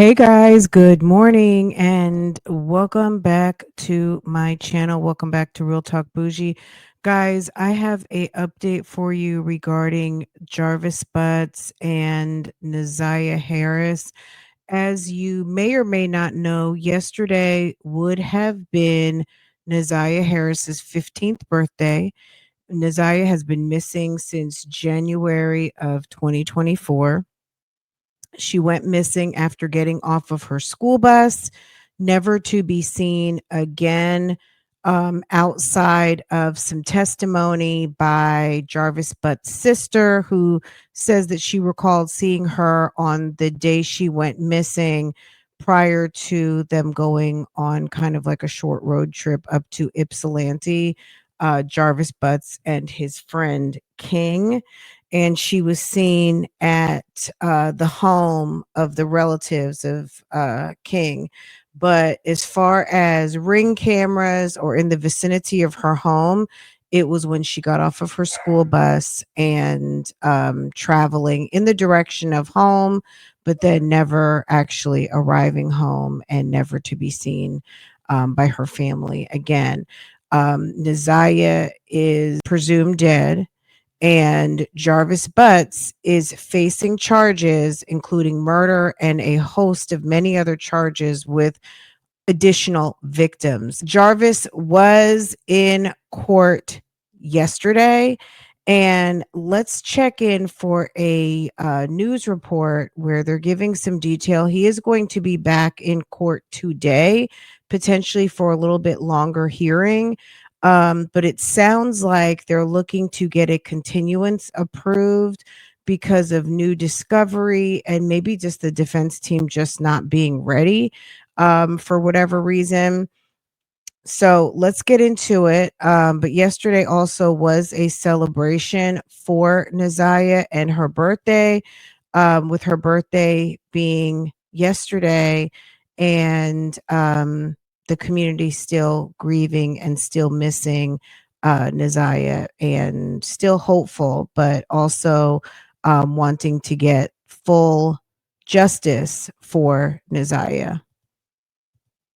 Hey guys, good morning and welcome back to my channel. Welcome back to Real Talk Bougie. Guys, I have a update for you regarding Jarvis Butts and Naziah Harris. As you may or may not know, yesterday would have been Naziah Harris's 15th birthday. Naziah has been missing since January of 2024. She went missing after getting off of her school bus, never to be seen again. Outside of some testimony by Jarvis Butt's sister, who says that she recalled seeing her on the day she went missing prior to them going on kind of like a short road trip up to Ypsilanti, Jarvis Butts and his friend King, and she was seen at the home of the relatives of King. But as far as ring cameras or in the vicinity of her home, it was when she got off of her school bus and traveling in the direction of home, but then never actually arriving home and never to be seen by her family again. Naziah is presumed dead, and Jarvis Butts is facing charges, including murder and a host of many other charges with additional victims. Jarvis was in court yesterday, and let's check in for a news report where they're giving some detail. He is going to be back in court today, potentially for a little bit longer hearing. But it sounds like they're looking to get a continuance approved because of new discovery and maybe just the defense team just not being ready for whatever reason. So let's get into it. But yesterday also was a celebration for Naziah and her birthday, with her birthday being yesterday, and the community still grieving and still missing Naziah, and still hopeful, but also wanting to get full justice for Naziah.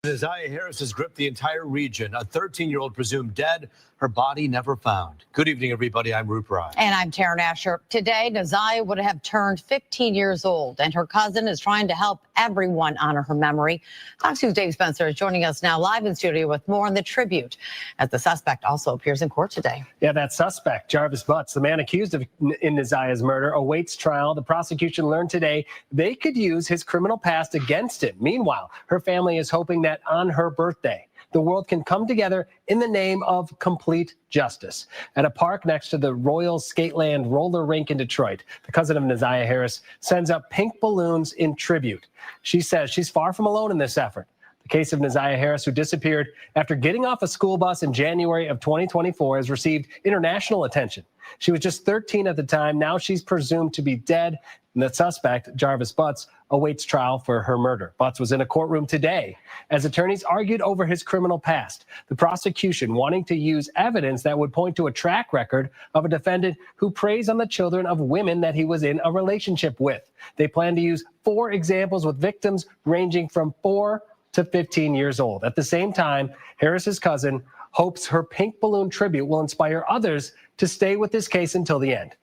Naziah Harris has gripped the entire region. A 13-year-old presumed dead, her body never found. Good evening, everybody. I'm Rupert. And I'm Taryn Asher. Today, Naziah would have turned 15 years old, and her cousin is trying to help everyone honor her memory. Fox News' Dave Spencer is joining us now live in studio with more on the tribute, as the suspect also appears in court today. Yeah, that suspect, Jarvis Butts, the man accused of in Naziah's murder, awaits trial. The prosecution learned today they could use his criminal past against him. Meanwhile, her family is hoping that on her birthday, the world can come together in the name of complete justice. At a park next to the Royal Skateland roller rink in Detroit, the cousin of Naziah Harris sends up pink balloons in tribute. She says she's far from alone in this effort. The case of Naziah Harris, who disappeared after getting off a school bus in January of 2024, has received international attention. She was just 13 at the time. Now she's presumed to be dead. And the suspect, Jarvis Butts, awaits trial for her murder. Butts was in a courtroom today as attorneys argued over his criminal past. The prosecution wanting to use evidence that would point to a track record of a defendant who preys on the children of women that he was in a relationship with. They plan to use 4 examples with victims ranging from 4 to 15 years old. At the same time, Harris's cousin hopes her pink balloon tribute will inspire others to stay with this case until the end.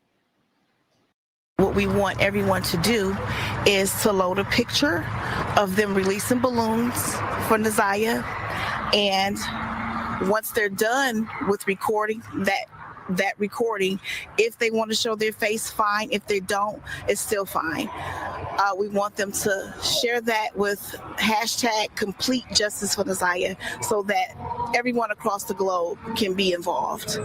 What we want everyone to do is to load a picture of them releasing balloons for Naziah, and once they're done with recording that recording, if they want to show their face, fine. If they don't, it's still fine. We want them to share that with hashtag complete justice for Naziah, so that everyone across the globe can be involved.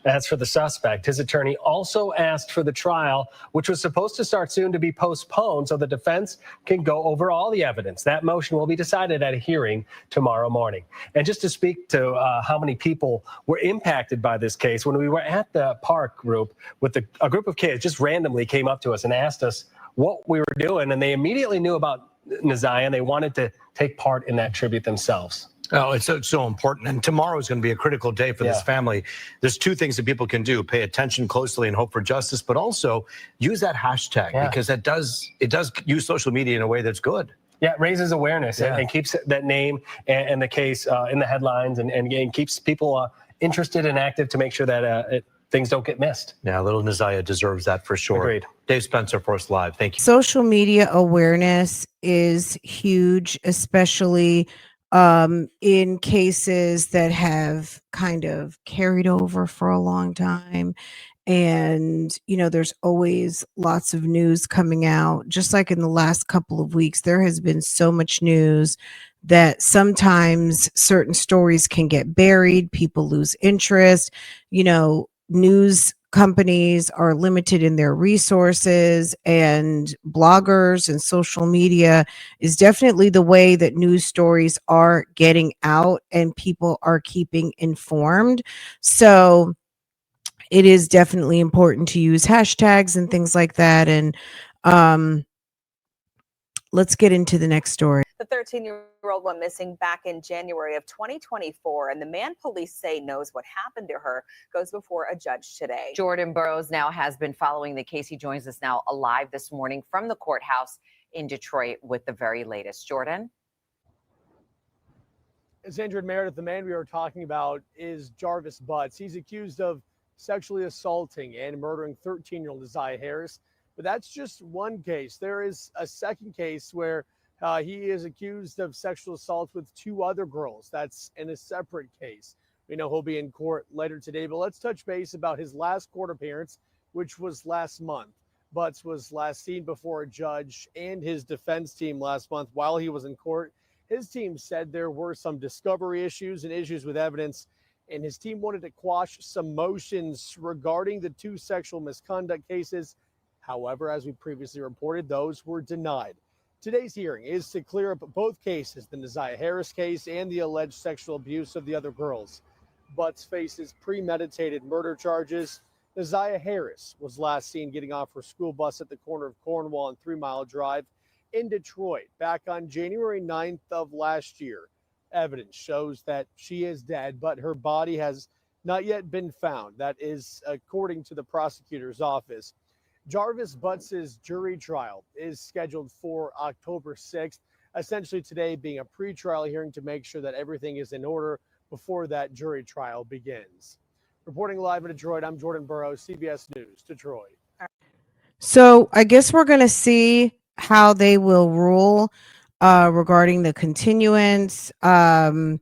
As for the suspect, his attorney also asked for the trial, which was supposed to start soon, to be postponed so the defense can go over all the evidence. That motion will be decided at a hearing tomorrow morning. And just to speak to how many people were impacted by this case, when we were at the park group with a group of kids just randomly came up to us and asked us what we were doing, and they immediately knew about Naziah, and they wanted to take part in that tribute themselves. Oh, it's so important. And tomorrow is going to be a critical day for this family. There's two things that people can do: pay attention closely and hope for justice, but also use that hashtag because it does use social media in a way that's good. Yeah, it raises awareness and keeps that name and the case in the headlines and keeps people interested and active to make sure that things don't get missed. Yeah, little Neziah deserves that for sure. Agreed. Dave Spencer, Force Live. Thank you. Social media awareness is huge, especially in cases that have kind of carried over for a long time. And, there's always lots of news coming out. Just like in the last couple of weeks, there has been so much news that sometimes certain stories can get buried, people lose interest. News companies are limited in their resources, and bloggers and social media is definitely the way that news stories are getting out and people are keeping informed. So it is definitely important to use hashtags and things like that. And let's get into the next story. The 13-year-old went missing back in January of 2024, and the man police say knows what happened to her goes before a judge today. Jordan Burroughs now has been following the case. He joins us now live this morning from the courthouse in Detroit with the very latest. Jordan? As Andrew and Meredith, the man we are talking about is Jarvis Butts. He's accused of sexually assaulting and murdering 13-year-old Neziah Harris. But that's just one case. There is a second case where he is accused of sexual assault with two other girls. That's in a separate case. We know he'll be in court later today, but let's touch base about his last court appearance, which was last month. Butts was last seen before a judge and his defense team last month while he was in court. His team said there were some discovery issues and issues with evidence, and his team wanted to quash some motions regarding the two sexual misconduct cases. However, as we previously reported, those were denied. Today's hearing is to clear up both cases, the Neziah Harris case and the alleged sexual abuse of the other girls. Butts faces premeditated murder charges. Neziah Harris was last seen getting off her school bus at the corner of Cornwall and 3 Mile Drive in Detroit back on January 9th of last year. Evidence shows that she is dead, but her body has not yet been found. That is according to the prosecutor's office. Jarvis Butts' jury trial is scheduled for October 6th, essentially today being a pretrial hearing to make sure that everything is in order before that jury trial begins. Reporting live in Detroit, I'm Jordan Burroughs, CBS News, Detroit. So I guess we're going to see how they will rule regarding the continuance. I'm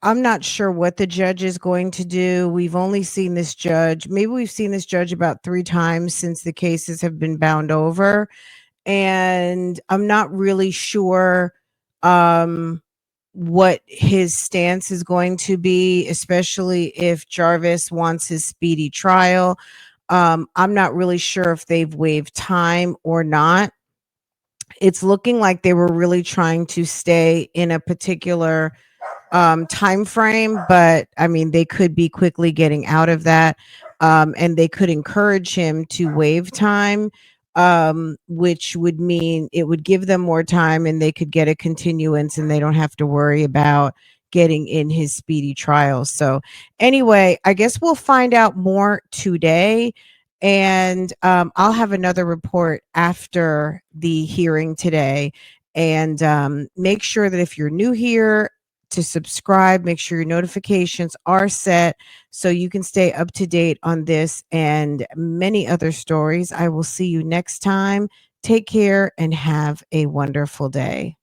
not sure what the judge is going to do. We've only seen this judge. Maybe we've seen this judge about 3 times since the cases have been bound over. And I'm not really sure what his stance is going to be, especially if Jarvis wants his speedy trial. I'm not really sure if they've waived time or not. It's looking like they were really trying to stay in a particular time frame, but I mean, they could be quickly getting out of that, and they could encourage him to waive time, which would mean it would give them more time and they could get a continuance and they don't have to worry about getting in his speedy trial. So anyway, I guess we'll find out more today. And I'll have another report after the hearing today. And make sure that if you're new here, to subscribe, make sure your notifications are set so you can stay up to date on this and many other stories. I will see you next time. Take care and have a wonderful day.